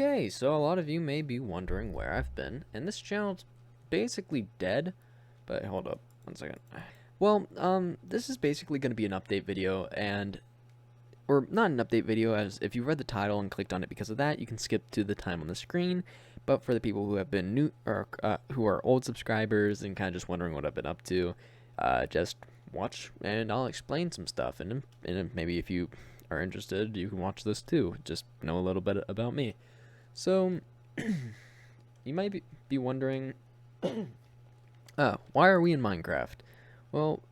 Okay, so a lot of you may be wondering where I've been, and this channel's basically dead, but hold up, 1 second. Well, this is basically going to be an update video, or not an update video, as if you read the title and clicked on it because of that, you can skip to the time on the screen, but for the people who have been new, or who are old subscribers and kind of just wondering what I've been up to, just watch, and I'll explain some stuff, and maybe if you are interested, you can watch this too, just know a little bit about me. So, you might be wondering, why are we in Minecraft? Well,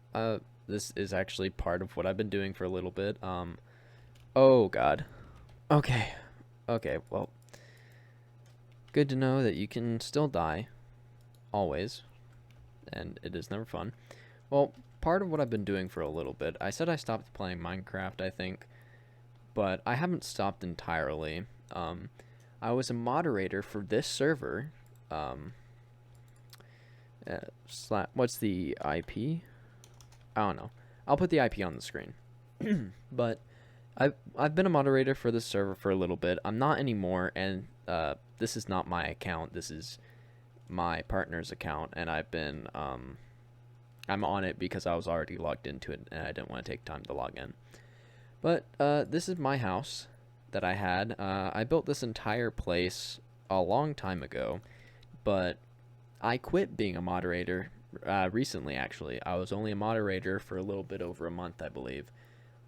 this is actually part of what I've been doing for a little bit. Oh god. Okay. Okay, well, good to know that you can still die, always, and it is never fun. Well, part of what I've been doing for a little bit, I said I stopped playing Minecraft, I think, but I haven't stopped entirely. I was a moderator for this server. What's the IP? I don't know. I'll put the IP on the screen. But I've been a moderator for this server for a little bit. I'm not anymore, and this is not my account. This is my partner's account, and I'm on it because I was already logged into it, and I didn't want to take time to log in. But this is my house that I had. I built this entire place a long time ago, but I quit being a moderator recently, actually. I was only a moderator for a little bit over a month, I believe.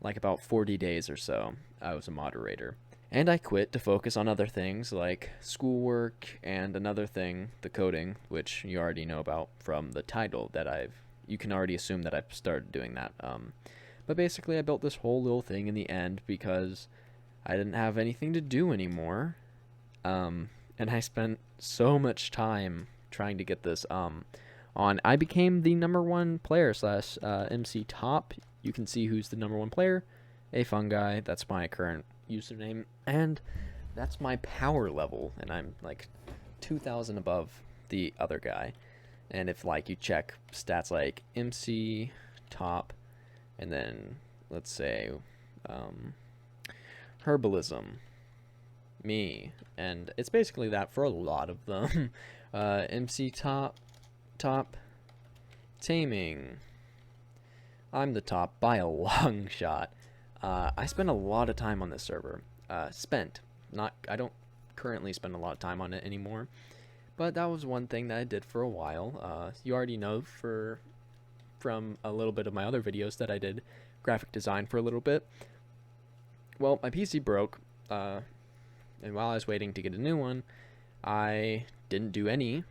Like about 40 days or so, I was a moderator. And I quit to focus on other things like schoolwork and another thing, the coding, which you already know about from the title that you can already assume that I've started doing that. But basically I built this whole little thing in the end because I didn't have anything to do anymore. And I spent so much time trying to get this on. I became the #1 player / MC top. You can see who's the #1 player. A Fungi, that's my current username. And that's my power level. And I'm like 2,000 above the other guy. And if like you check stats like MC top, and then let's say herbalism, me, and it's basically that for a lot of them. MC top, taming, I'm the top by a long shot. I spend a lot of time on this server. I don't currently spend a lot of time on it anymore, but that was one thing that I did for a while. You already know from a little bit of my other videos that I did graphic design for a little bit. Well, my PC broke, and while I was waiting to get a new one, I didn't do any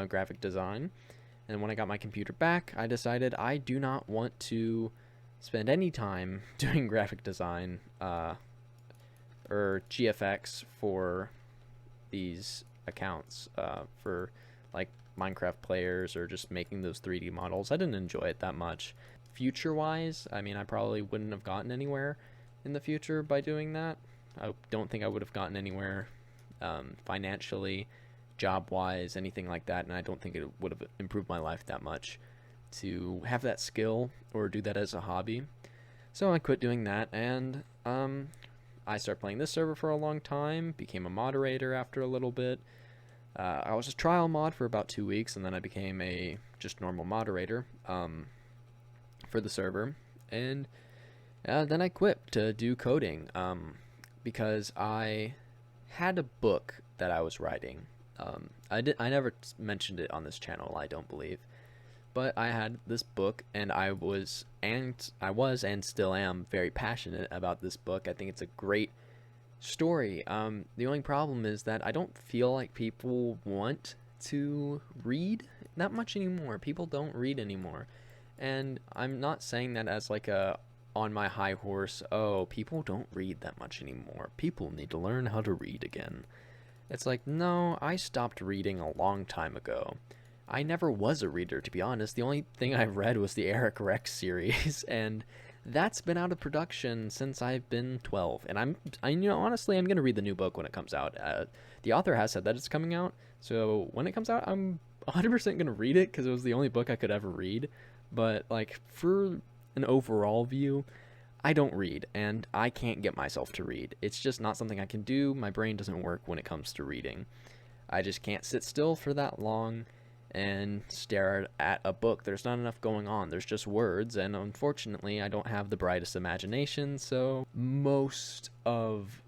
graphic design. And when I got my computer back, I decided I do not want to spend any time doing graphic design or GFX for these accounts for like Minecraft players or just making those 3D models. I didn't enjoy it that much. Future-wise, I mean, I probably wouldn't have gotten anywhere in the future by doing that. I don't think I would have gotten anywhere financially, job-wise, anything like that, and I don't think it would have improved my life that much to have that skill or do that as a hobby. So I quit doing that, and I started playing this server for a long time, became a moderator after a little bit. I was a trial mod for about 2 weeks, and then I became a just normal moderator for the server, and then I quit to do coding because I had a book that I was writing. I never mentioned it on this channel, I don't believe, but I had this book, and I was and still am very passionate about this book. I think it's a great story. The only problem is that I don't feel like people want to read that much anymore. People don't read anymore, and I'm not saying that as like a on my high horse, oh, people don't read that much anymore, people need to learn how to read again. It's like, no, I stopped reading a long time ago. I never was a reader, to be honest. The only thing I read was the Eric Rex series, and that's been out of production since I've been 12. And honestly, I'm gonna read the new book when it comes out. The author has said that it's coming out, so when it comes out, I'm 100% gonna read it because it was the only book I could ever read. But like for an overall view, I don't read, and I can't get myself to read. It's just not something I can do. My brain doesn't work when it comes to reading. I just can't sit still for that long and stare at a book. There's not enough going on. There's just words, and unfortunately, I don't have the brightest imagination, so most of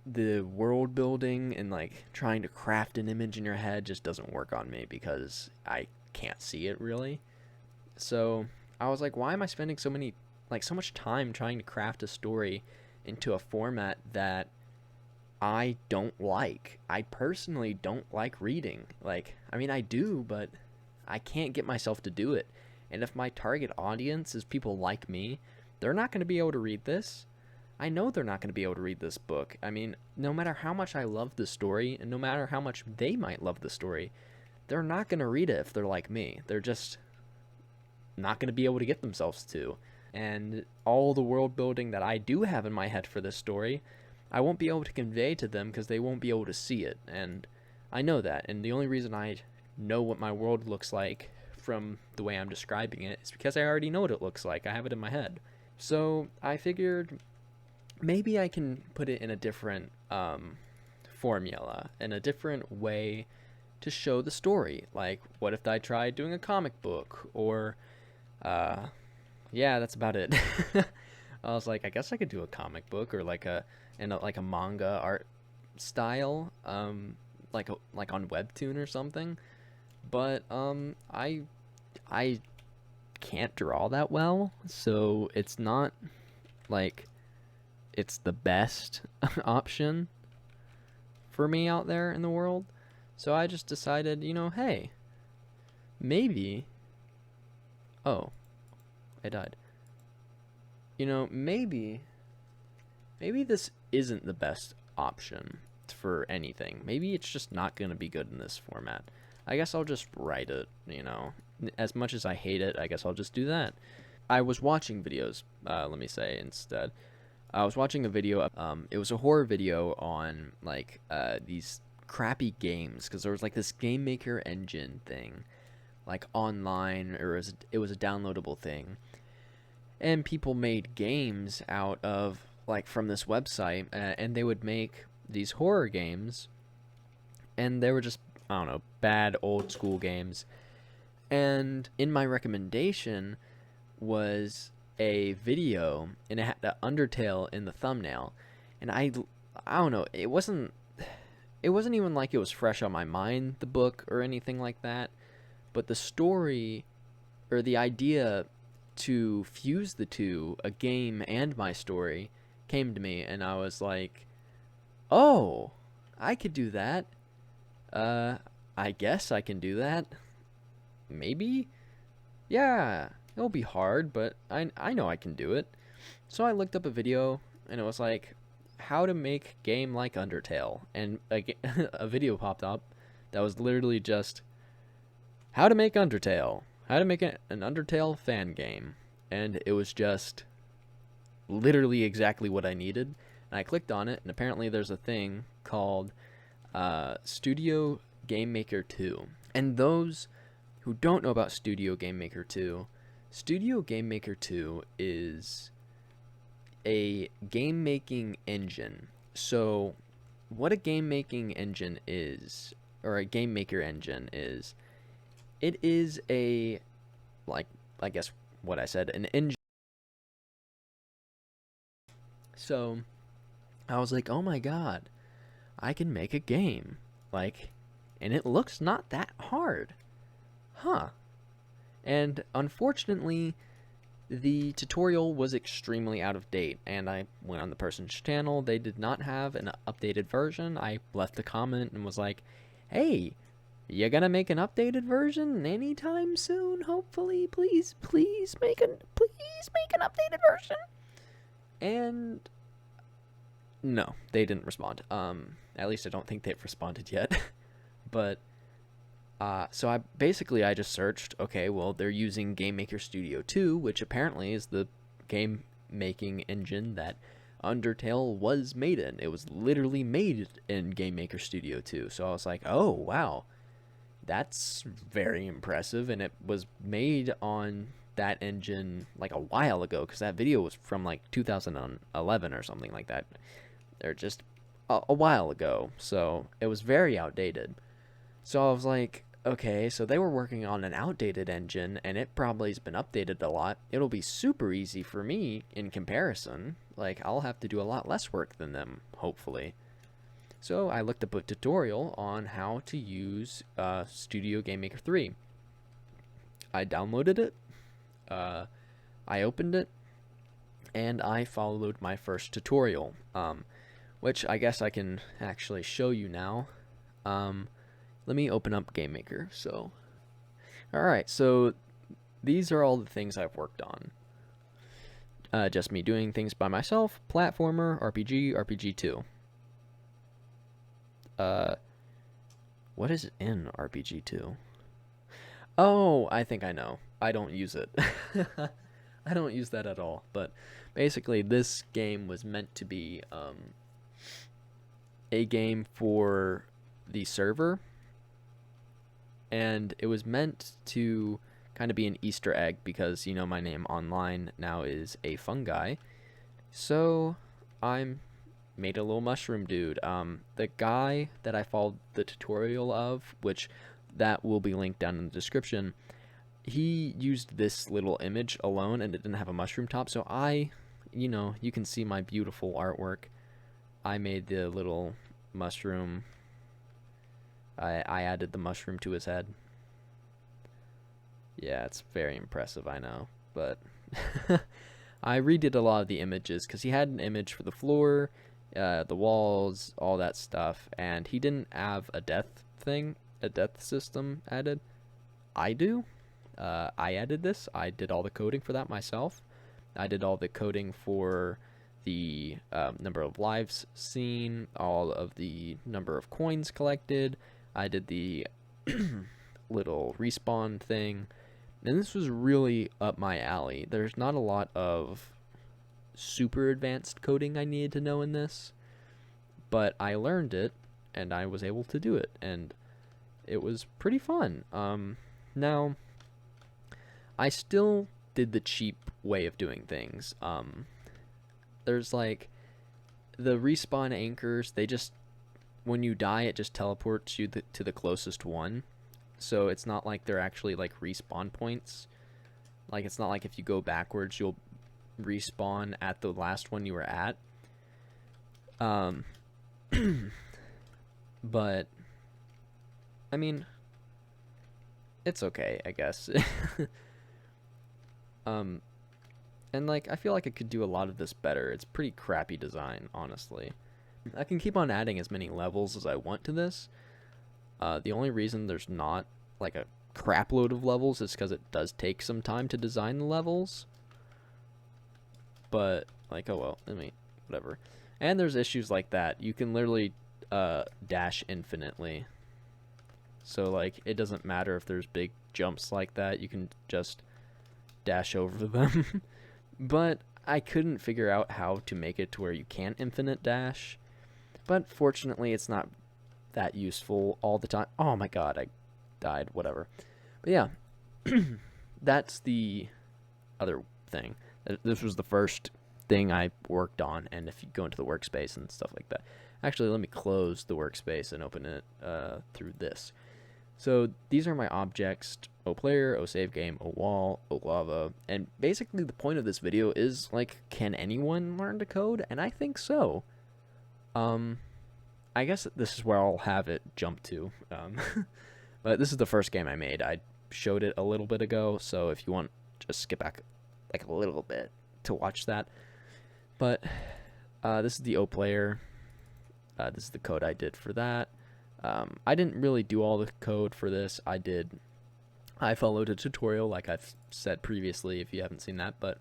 the world building and like trying to craft an image in your head just doesn't work on me because I can't see it really. So I was like, why am I spending so much time trying to craft a story into a format that I don't like? I personally don't like reading. Like, I mean, I do, but I can't get myself to do it. And if my target audience is people like me, they're not going to be able to read this. I know they're not going to be able to read this book. I mean, no matter how much I love the story, and no matter how much they might love the story, they're not going to read it if they're like me. They're just not going to be able to get themselves to. And all the world building that I do have in my head for this story, I won't be able to convey to them because they won't be able to see it. And I know that. And the only reason I know what my world looks like from the way I'm describing it is because I already know what it looks like. I have it in my head. So I figured maybe I can put it in a different formula, in a different way to show the story. Like, what if I tried doing a comic book? Or, yeah, that's about it. I was like, I guess I could do a comic book or like a manga art style, like on Webtoon or something. But I can't draw that well, so it's not like it's the best option for me out there in the world. So I just decided, hey, maybe. Oh, I died. Maybe this isn't the best option for anything. Maybe it's just not going to be good in this format. I guess I'll just write it, As much as I hate it, I guess I'll just do that. I was watching videos, let me say instead. I was watching a video, it was a horror video on, these crappy games, because there was, this Game Maker engine thing, online, or it was a downloadable thing. And people made games out of, from this website, and they would make these horror games, and they were just, I don't know, bad old school games. And in my recommendation was a video, and it had the Undertale in the thumbnail. And I don't know, it wasn't even like it was fresh on my mind, the book, or anything like that. But the story, or the idea to fuse the two, a game and my story, came to me, and I was like, oh, I could do that. I guess I can do that. Maybe? Yeah, it'll be hard, but I know I can do it. So I looked up a video, and it was like, how to make game like Undertale. And a video popped up that was literally just, how to make Undertale. How to make an Undertale fan game. And it was just literally exactly what I needed. And I clicked on it, and apparently there's a thing called Studio Game Maker 2. And those who don't know about Studio Game Maker 2, Studio Game Maker 2 is a game making engine. So what a game making engine is, or a game maker engine is, it is a, I guess what I said, an engine. So I was like, oh my god, I can make a game. And it looks not that hard. Huh. And unfortunately, the tutorial was extremely out of date, and I went on the person's channel. They did not have an updated version. I left a comment and was like, hey, you gonna make an updated version anytime soon? Hopefully, please make an updated version. And no, they didn't respond. At least I don't think they've responded yet. But so I just searched, okay, well, they're using Game Maker Studio 2, which apparently is the game making engine that Undertale was made in. It was literally made in Game Maker Studio 2. So I was like, oh, wow, that's very impressive. And it was made on that engine like a while ago, because that video was from like 2011 or something like that. They're just a while ago, so it was very outdated. So I was like, okay, so they were working on an outdated engine, and it probably has been updated a lot. It'll be super easy for me in comparison. Like, I'll have to do a lot less work than them, hopefully. So I looked up a tutorial on how to use Studio Game Maker 3. I downloaded it, I opened it, and I followed my first tutorial, which I guess I can actually show you now. Let me open up Game Maker. So, alright, so these are all the things I've worked on. Just me doing things by myself, platformer, RPG, RPG2. What is in RPG2? Oh, I think I know. I don't use it. I don't use that at all. But basically, this game was meant to be a game for the server, and it was meant to kind of be an Easter egg because, you know, my name online now is a fungi. So I'm made a little mushroom dude. The guy that I followed the tutorial of, which that will be linked down in the description, he used this little image alone and it didn't have a mushroom top, so I, you know, you can see my beautiful artwork. I made the little mushroom. I added the mushroom to his head. Yeah, it's very impressive, I know, but I redid a lot of the images because he had an image for the floor, the walls, all that stuff, and he didn't have a death system added. I do. I added this. I did all the coding for that myself. I did all the coding for the number of lives seen, all of the number of coins collected. I did the little respawn thing, and this was really up my alley. There's not a lot of super advanced coding I needed to know in this, but I learned it, and I was able to do it, and it was pretty fun. Now, I still did the cheap way of doing things. There's like the respawn anchors, they just, when you die, it just teleports you to the closest one. So it's not like they're actually like respawn points. Like, it's not like if you go backwards, you'll respawn at the last one you were at. But I mean, it's okay, I guess. And like, I feel like I could do a lot of this better. It's pretty crappy design, honestly. I can keep on adding as many levels as I want to this. The only reason there's not like a crap load of levels is because it does take some time to design the levels. But like, oh well, I mean, whatever. And there's issues like that. You can literally dash infinitely. So like, it doesn't matter if there's big jumps like that. You can just dash over them. But I couldn't figure out how to make it to where you can't infinite dash. But fortunately, it's not that useful all the time. Oh my god, I died, whatever. But yeah, that's the other thing. This was the first thing I worked on, and if you go into the workspace and stuff like that. Actually, let me close the workspace and open it through this. So these are my objects: O player, O save game, O wall, O lava. And basically the point of this video is, like, can anyone learn to code? And I think so. I guess this is where I'll have it jump to. But this is the first game I made. I showed it a little bit ago, so if you want, just skip back like a little bit to watch that. But this is the O player. This is the code I did for that. I didn't really do all the code for this. I followed a tutorial like I've said previously if you haven't seen that, but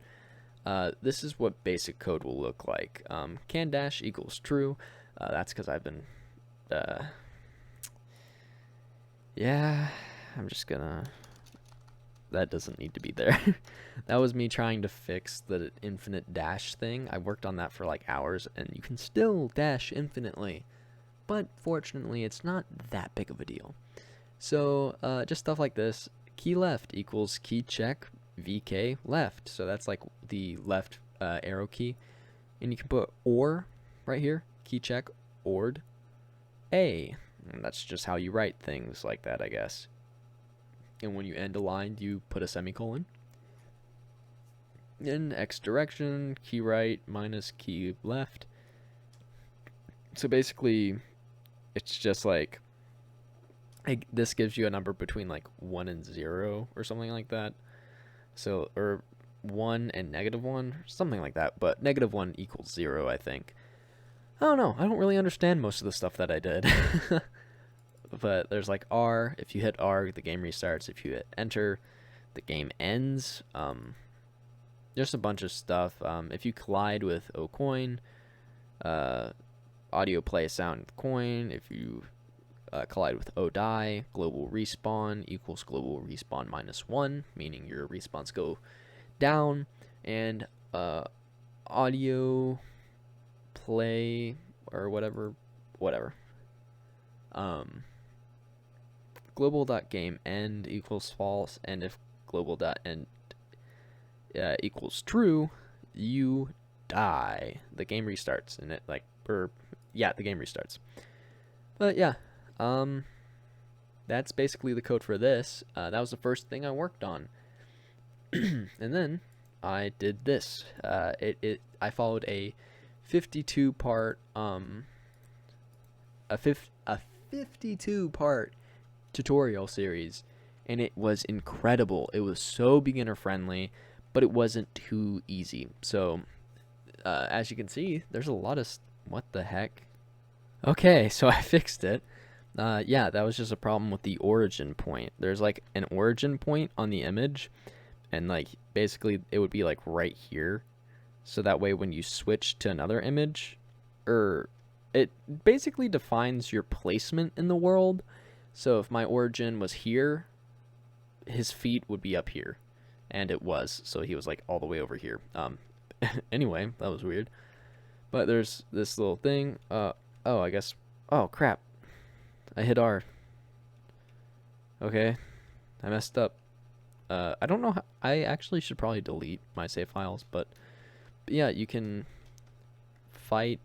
this is what basic code will look like. Can dash equals true. That's because I've been, yeah, I'm just gonna, that doesn't need to be there. That was me trying to fix the infinite dash thing. I worked on that for like hours, and you can still dash infinitely. But fortunately, it's not that big of a deal. So just stuff like this. Key left equals key check. VK left. So that's like the left arrow key. And you can put OR right here, key check, ORed A. And that's just how you write things like that, I guess. And when you end a line, you put a semicolon. In X direction, key right minus key left. So basically, it's just like, this gives you a number between like 1 and 0 or something like that. So, or 1 and -1, something like that. But -1 equals 0, I think. I don't know. I don't really understand most of the stuff that I did. But there's like R. If you hit R, the game restarts. If you hit enter, the game ends. There's a bunch of stuff. If you collide with O coin, audio play a sound with coin. If you collide with O die, global respawn equals global respawn -1, meaning your respawns go down. And audio play or whatever. Global.game end equals false, and if global.end equals true, you die. The game restarts, and the game restarts. But yeah, that's basically the code for this. That was the first thing I worked on, and then I did this. I followed a 52-part 52-part tutorial series, and it was incredible. It was so beginner friendly, but it wasn't too easy. So as you can see, there's a lot of what the heck. Okay, so I fixed it. Yeah, that was just a problem with the origin point. There's like an origin point on the image, and like basically it would be like right here, so that way when you switch to another image, it basically defines your placement in the world. So if my origin was here, his feet would be up here, and it was, so he was like all the way over here. Anyway, that was weird. But there's this little thing. Oh, I guess. Oh crap! I hit R. Okay, I messed up. I don't know how. I actually should probably delete my save files, but yeah, you can fight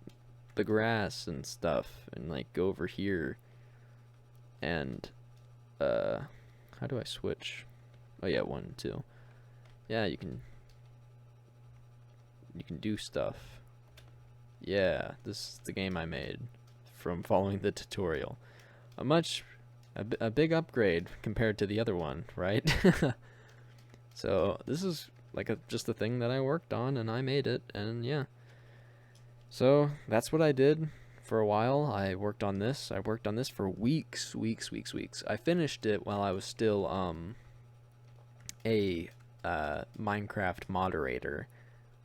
the grass and stuff, and like go over here. And how do I switch? Oh yeah, 1, 2. Yeah, you can do stuff. Yeah, this is the game I made from following the tutorial. A big upgrade compared to the other one, right? So this is like just a thing that I worked on, and I made it, and yeah. So that's what I did. For a while, I worked on this. I worked on this for weeks. I finished it while I was still a Minecraft moderator.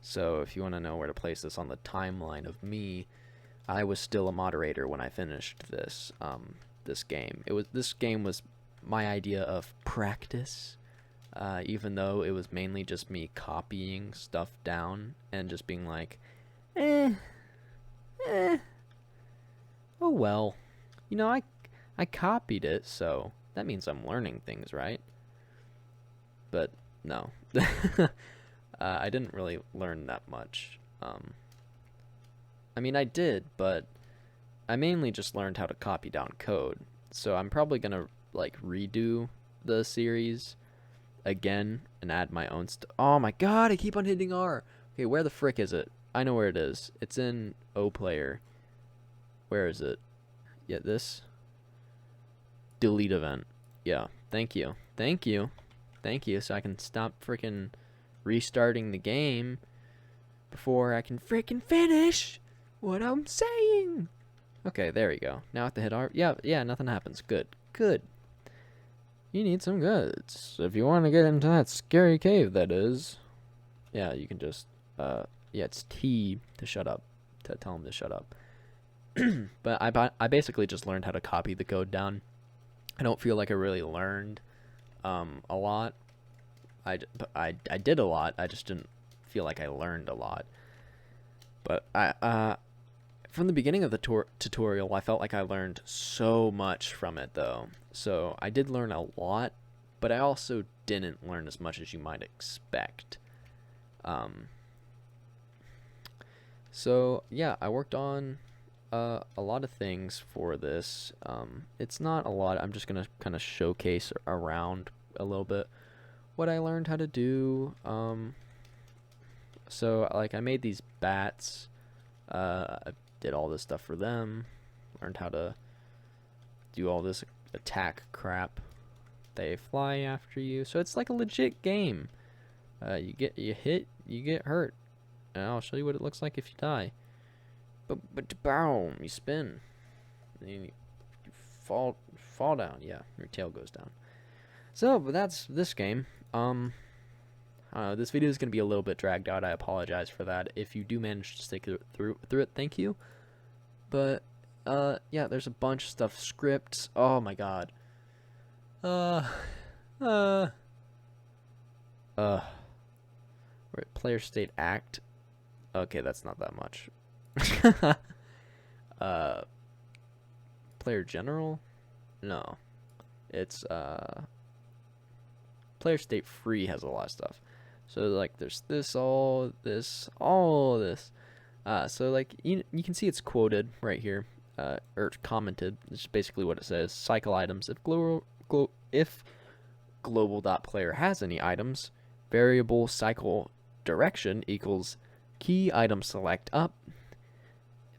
So if you want to know where to place this on the timeline of me, I was still a moderator when I finished this this game. This game was my idea of practice, even though it was mainly just me copying stuff down and just being like, oh well, I copied it, so that means I'm learning things, right? But no, I didn't really learn that much. I mean, I did, but I mainly just learned how to copy down code. So I'm probably gonna like redo the series again and add my own stuff. Oh my god, I keep on hitting R. Okay, where the frick is it? I know where it is. It's in O player. Where is it? Yeah, this. Delete event. Yeah, thank you. So I can stop freaking restarting the game before I can freaking finish what I'm saying. Okay, there we go. Now I have to hit R. Yeah, nothing happens. Good. You need some goods. If you want to get into that scary cave, that is. Yeah, you can just, yeah, it's T to shut up. To tell him to shut up. But I basically just learned how to copy the code down. I don't feel like I really learned a lot. I did a lot. I just didn't feel like I learned a lot. But from the beginning of the tutorial, I felt like I learned so much from it, though. So I did learn a lot, but I also didn't learn as much as you might expect. So yeah, I worked on a lot of things for this. It's not a lot. I'm just gonna kind of showcase around a little bit what I learned how to do. So like I made these bats. I did all this stuff for them. Learned how to do all this attack crap. They fly after you, so it's like a legit game. You hit, you get hurt, and I'll show you what it looks like if you die. But boom, you spin, and you fall down. Yeah, your tail goes down. So, but that's this game. This video is gonna be a little bit dragged out. I apologize for that. If you do manage to stick through it, thank you. But yeah, there's a bunch of stuff. Scripts. Oh my god. Right, player state act. Okay, that's not that much. Player general? No. It's player state free has a lot of stuff. So like there's this, all this. So like you can see it's quoted right here, or commented. It's basically what it says. Cycle items. If global.player has any items, variable cycle direction equals key item select up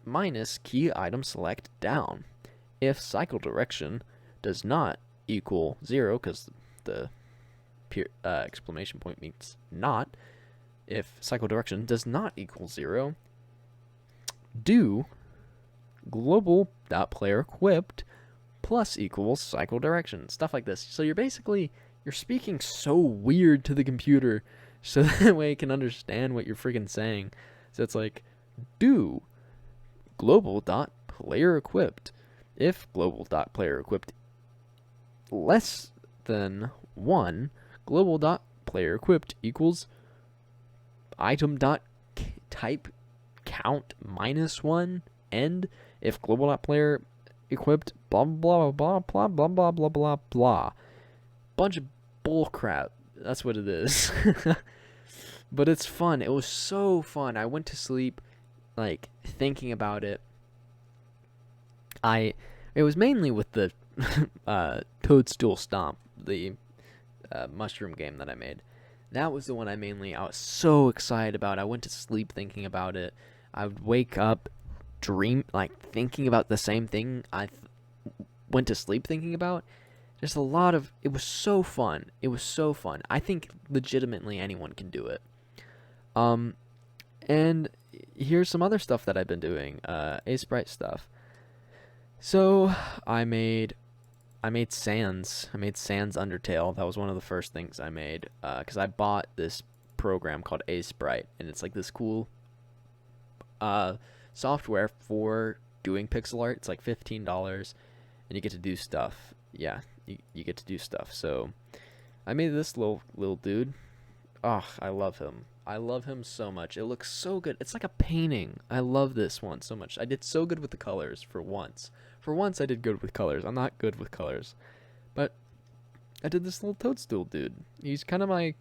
minus key item select down. If cycle direction does not equal 0, because the exclamation point means not. If cycle direction does not equal 0, do global.player equipped plus equals cycle direction. Stuff like this. So you're speaking so weird to the computer so that way it can understand what you're freaking saying. So it's like, do global.player equipped. If global.player equipped less than 1, global.player equipped equals item.type count -1 end. If global.player equipped blah blah blah blah blah blah blah blah blah. Bunch of bullcrap. That's what it is. But it's fun. It was so fun. I went to sleep like thinking about it. It was mainly with the Toadstool Stomp, the mushroom game that I made. That was the one I was so excited about. I went to sleep thinking about it. I would wake up, thinking about the same thing I went to sleep thinking about. Just a lot of, it was so fun. It was so fun. I think legitimately anyone can do it. And here's some other stuff that I've been doing, Sprite stuff. So I made Sans. I made Sans Undertale. That was one of the first things I made, because I bought this program called Sprite, and it's like this cool software for doing pixel art. It's like $15, and you get to do stuff. Yeah, you get to do stuff. So I made this little dude. Oh, I love him. I love him so much. It looks so good. It's like a painting. I love this one so much. I did so good with the colors for once. For once, I did good with colors. I'm not good with colors. But I did this little toadstool dude. He's kind of my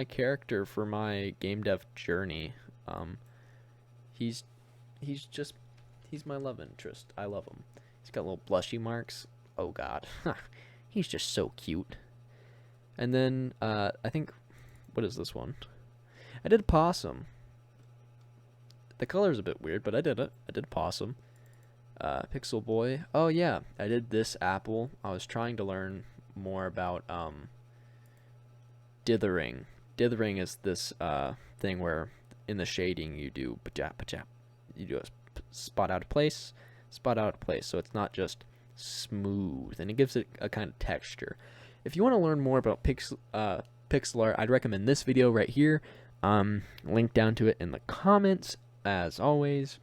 character for my game dev journey. He's my love interest. I love him. He's got little blushy marks. Oh god. He's just so cute. And then I think, what is this one? I did possum. The color's a bit weird, but I did it. I did possum. Pixel boy. Oh yeah, I did this apple. I was trying to learn more about dithering. Dithering is this thing where in the shading you do you do a spot out of place, so it's not just smooth, and it gives it a kind of texture. If you want to learn more about pixel art, I'd recommend this video right here. Link down to it in the comments as always.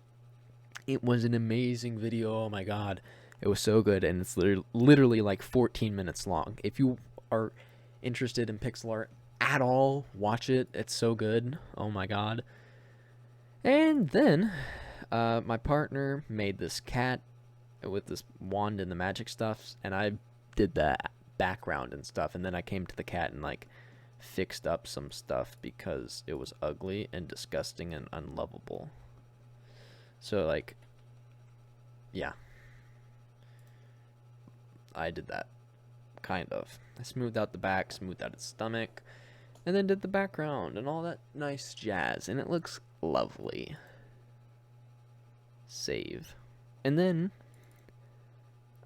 It was an amazing video. Oh my god, it was so good, and it's literally like 14 minutes long. If you are interested in pixel art at all, watch it. It's so good. Oh my god. And then my partner made this cat with this wand and the magic stuff, and I did the background and stuff, and then I came to the cat and like fixed up some stuff because it was ugly and disgusting and unlovable. So like, yeah, I did that, kind of. I smoothed out the back, smoothed out its stomach, and then did the background and all that nice jazz, and it looks lovely. Save. And then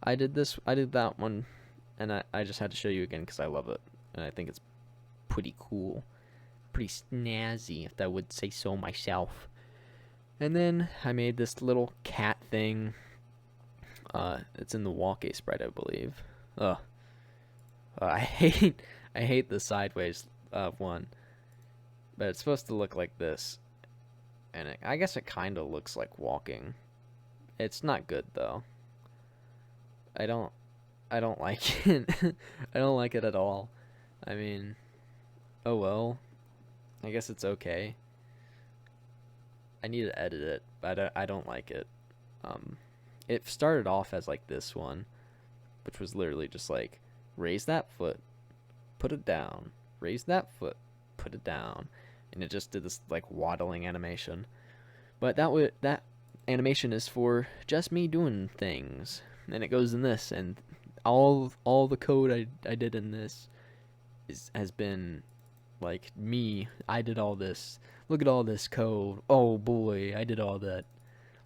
I did that one, and I just had to show you again because I love it, and I think it's pretty cool, pretty snazzy, if I would say so myself. And then I made this little cat thing. It's in the Walkie sprite, I believe. I hate the sideways one, but it's supposed to look like this, and I guess it kind of looks like walking. It's not good though. I don't like it. I don't like it at all. I mean, oh well. I guess it's okay. I need to edit it, but I don't like it. It started off as like this one, which was literally just like, raise that foot, put it down, raise that foot, put it down, and it just did this like waddling animation. But that animation is for just me doing things, and it goes in this, and all the code I did in this has been like me. I did all this. Look at all this code. Oh boy, I did all that.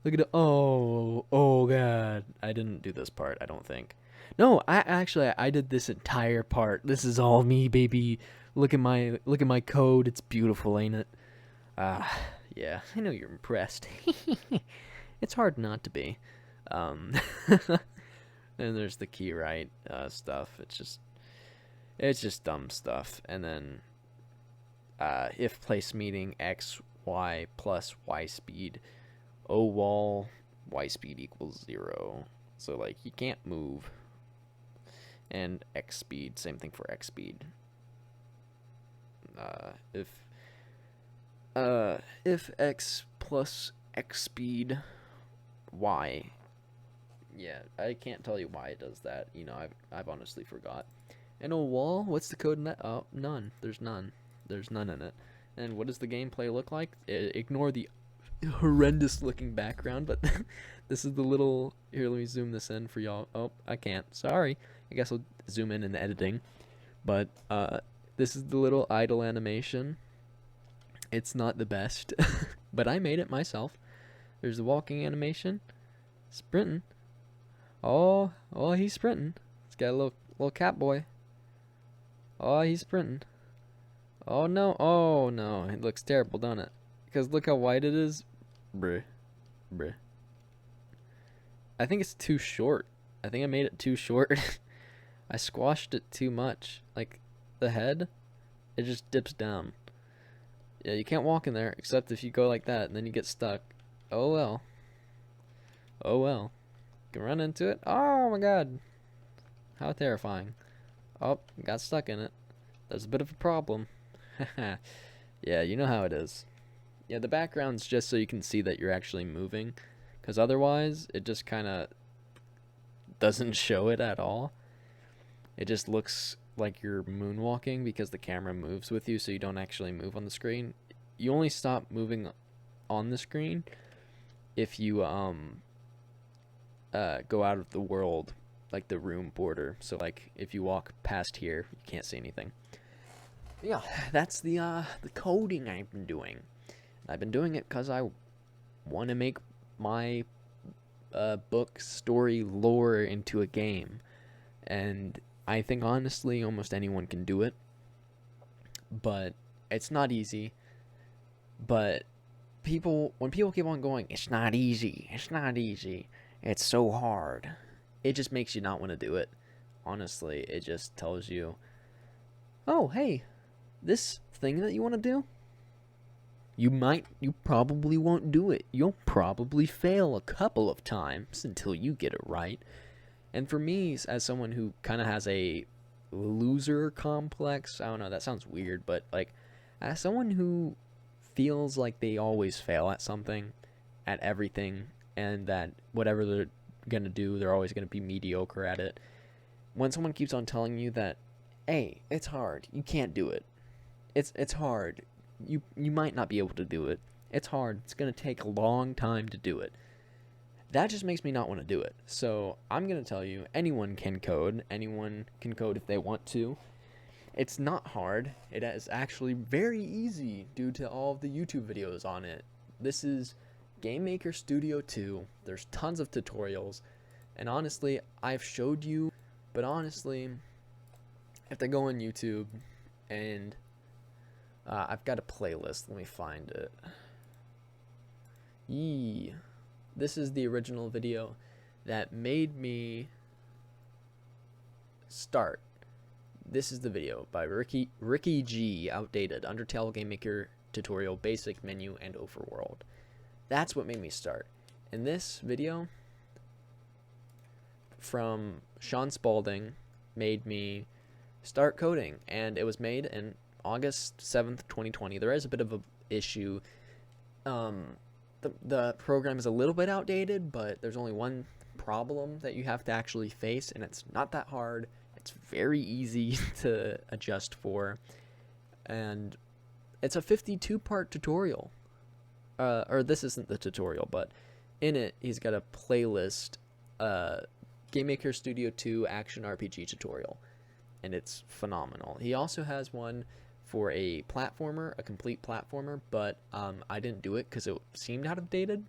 Look at it. Oh god, I didn't do this part, I don't think. No, I did this entire part. This is all me, baby. Look at my code. It's beautiful, ain't it? Yeah, I know you're impressed. It's hard not to be. And there's the key right stuff. It's just dumb stuff. And then if place meeting x y plus y speed, o wall y speed equals 0. So like you can't move. And x speed, same thing for x speed. If x plus x speed y, yeah, I can't tell you why it does that. You know, I've honestly forgot. And a wall, what's the code in that? Oh, none. There's none. There's none in it. And what does the gameplay look like? Ignore the horrendous looking background, but this is the little, here, let me zoom this in for y'all. Oh, I can't, sorry. I guess I'll zoom in the editing. But this is the little idle animation. It's not the best, but I made it myself. There's the walking animation, sprinting. Oh, he's sprinting. He's got a little cat boy. Oh, he's sprinting. Oh no, it looks terrible, don't it? Because look how wide it is. Bruh. I think it's too short. I think I made it too short. I squashed it too much. Like, the head, it just dips down. Yeah, you can't walk in there, except if you go like that, and then you get stuck. Oh well. You can run into it. Oh my god. How terrifying. Oh, got stuck in it. There's a bit of a problem. Yeah, you know how it is. Yeah, the background's just so you can see that you're actually moving, because otherwise, it just kind of doesn't show it at all. It just looks like you're moonwalking because the camera moves with you, so you don't actually move on the screen. You only stop moving on the screen if you go out of the world, like the room border. So like if you walk past here, you can't see anything. But yeah, that's the coding I've been doing. I've been doing it because I want to make my book story lore into a game, and I think honestly almost anyone can do it, but it's not easy. But when people keep on going, it's not easy, it's so hard, it just makes you not want to do it. Honestly, it just tells you, oh hey, this thing that you want to do, you probably won't do it. You'll probably fail a couple of times until you get it right. And for me, as someone who kind of has a loser complex, I don't know, that sounds weird, but like, as someone who feels like they always fail at something, at everything, and that whatever they're gonna do, they're always gonna be mediocre at it, when someone keeps on telling you that, hey, it's hard, you can't do it, it's hard, you might not be able to do it, it's hard, it's going to take a long time to do it, that just makes me not want to do it. So I'm going to tell you, anyone can code if they want to. It's not hard. It is actually very easy due to all of the YouTube videos on it. This is Game Maker Studio 2. There's tons of tutorials. And honestly, I've showed you, but honestly, if they go on YouTube and I've got a playlist, let me find it. This is the original video that made me start. This is the video by Ricky G, outdated, Undertale Game Maker tutorial, basic, menu, and overworld. That's what made me start. And this video from Sean Spalding made me start coding, and it was made in August 7th, 2020. There is a bit of an issue. The program is a little bit outdated, but there's only one problem that you have to actually face, and it's not that hard. It's very easy to adjust for, and it's a 52-part tutorial. Or this isn't the tutorial, but in it, he's got a playlist, Game Maker Studio 2 Action RPG tutorial, and it's phenomenal. He also has one for a platformer, a complete platformer, but I didn't do it because it seemed out of dated.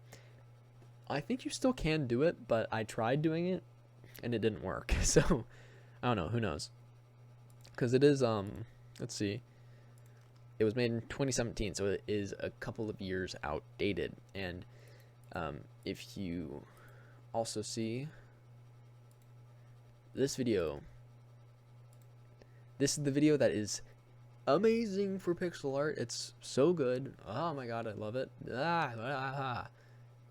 I think you still can do it, but I tried doing it, and it didn't work. So, I don't know, who knows? Because it is, let's see, it was made in 2017, so it is a couple of years outdated. And if you also see this video, this is the video that is amazing for pixel art. It's so good. Oh my god, I love it.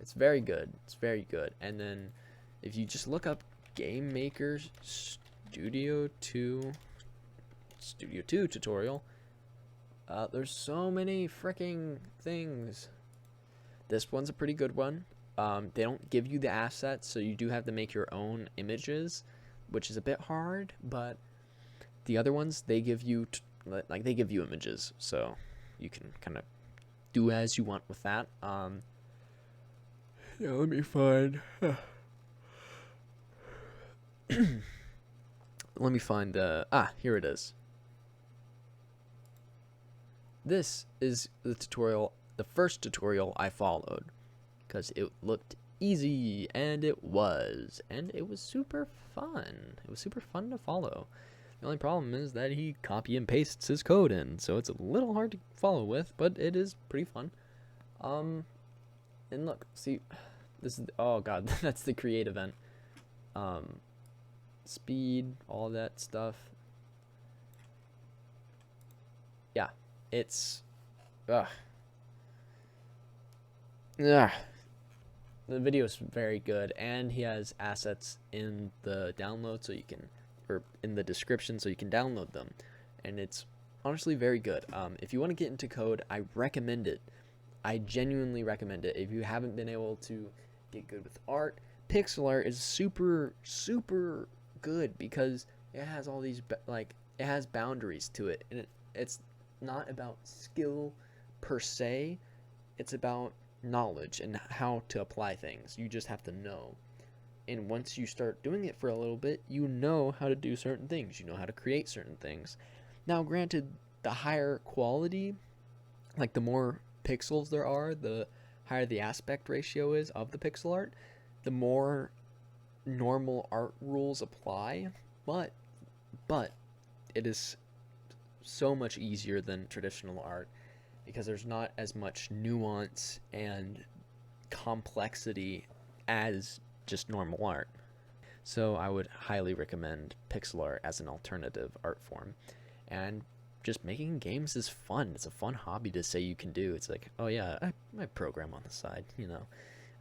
It's very good. It's very good. And then if you just look up Game Maker Studio 2 tutorial, there's so many freaking things. This one's a pretty good one. They don't give you the assets, so you do have to make your own images, which is a bit hard, but the other ones, they give you they give you images, so you can kind of do as you want with that. Yeah, let me find let me find here it is. This is the tutorial, the first tutorial I followed, because it looked easy, and it was super fun. It was super fun to follow. The only problem is that he copy and pastes his code in, so it's a little hard to follow with, but it is pretty fun. And look, see, this is, oh god, that's the create event. Speed, all that stuff. Yeah, it's, the video is very good, and he has assets in the download, so you can, or in the description, so you can download them, and it's honestly very good. If you want to get into code, I recommend it. I genuinely recommend it. If you haven't been able to get good with art, pixel art is super good, because it has all these it has boundaries to it, and it's not about skill per se. It's about knowledge and how to apply things. You just have to know. And once you start doing it for a little bit, you know how to do certain things. You know how to create certain things. Now, granted, the higher quality, like the more pixels there are, the higher the aspect ratio is of the pixel art, the more normal art rules apply. But it is so much easier than traditional art, because there's not as much nuance and complexity as just normal art. So I would highly recommend pixel art as an alternative art form. And just making games is fun. It's a fun hobby to say you can do. It's like, oh yeah, I program on the side, you know.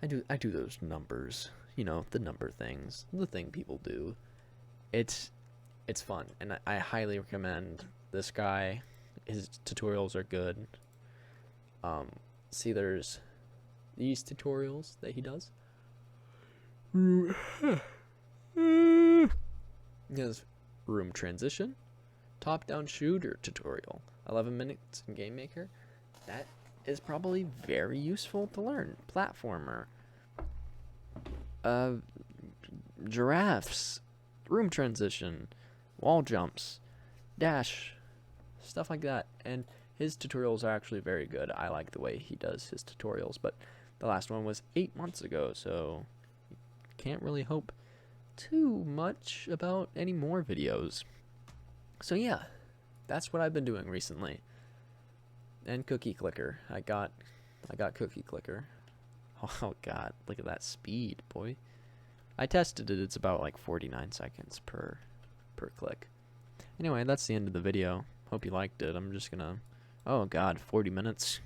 I do those numbers, you know, the number things, the thing people do. It's fun, and I highly recommend this guy. His tutorials are good. See, there's these tutorials that he does. There's room transition, top-down shooter tutorial, 11 minutes in Game Maker. That is probably very useful to learn. Platformer, giraffes, room transition, wall jumps, dash, stuff like that. And his tutorials are actually very good. I like the way he does his tutorials, but the last one was 8 months ago, so can't really hope too much about any more videos. So yeah, that's what I've been doing recently. And Cookie Clicker. I got Cookie Clicker. Oh god, look at that speed, boy. I tested it. It's about like 49 seconds per click. Anyway, that's the end of the video. Hope you liked it. I'm just gonna... Oh god, 40 minutes.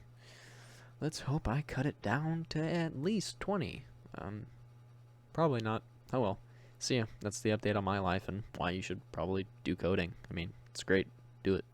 Let's hope I cut it down to at least 20. Probably not. Oh well. See ya. That's the update on my life and why you should probably do coding. I mean, it's great. Do it.